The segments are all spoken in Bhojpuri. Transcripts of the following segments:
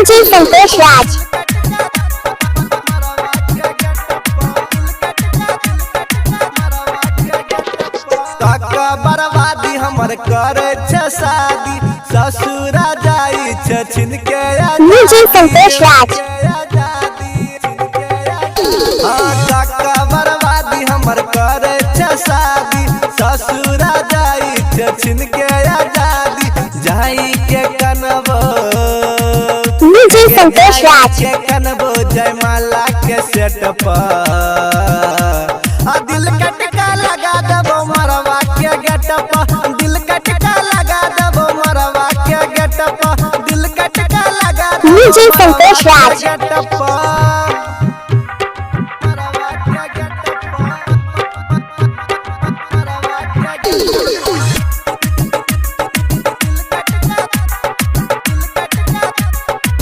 डीजे संतोष राज। बर्बादी हमर करे छे शादी ससुरा जाई छे छिन के डीजे संतोष राज। बर्बादी हमर करे छे शादी ससुरा जाई छे छिन के आजादी जाई के कनबो डीजे संतोष राज। के कनबो जयमाला के सेट पर दिल कटका लगा दबो मरवा के गेटप दिल कटका लगा दबो मरवा के गेटप दिल कटका लगा दबो डीजे संतोष राज। गेटप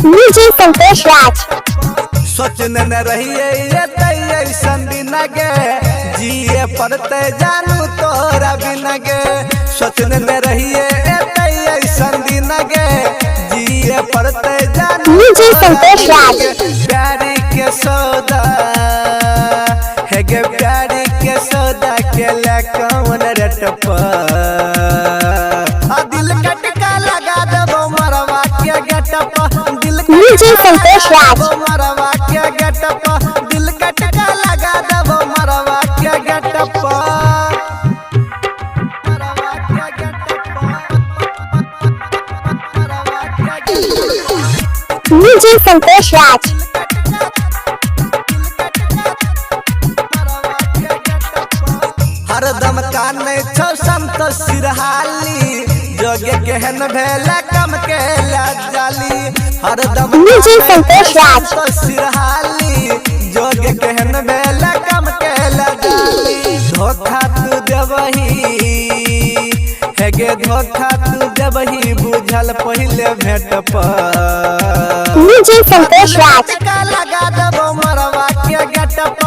डीजे संतोष राज। सोचने न रहिए ये तैये संदिन गे जिए पड़ते जानू तोरा बिन गे सोचने न रहिए ये तैये संदिन गे जिए पड़ते जानू डीजे संतोष राज। प्यारी के सौदा है गे प्यारी के सौदा के ले कौन रेट पर दिल कटका लगा दबो मरवा के गेटप दिल डीजे संतोष राज। मरवा के गेटप दिल कटका लगा दबो मरवा के गेटप डीजे संतोष राज। हरदम काने छौ संत सिरहाली जोगे केहन भेला कम के जाली हरदम डीजे संतोष राज। सिरहाली जोगे केहन भेला कम के जाली धोखा तू देबही हे गे धोखा तू देबही बुझल पहिले भेट पर डीजे संतोष राज। लगा दबो मरवा के गेटप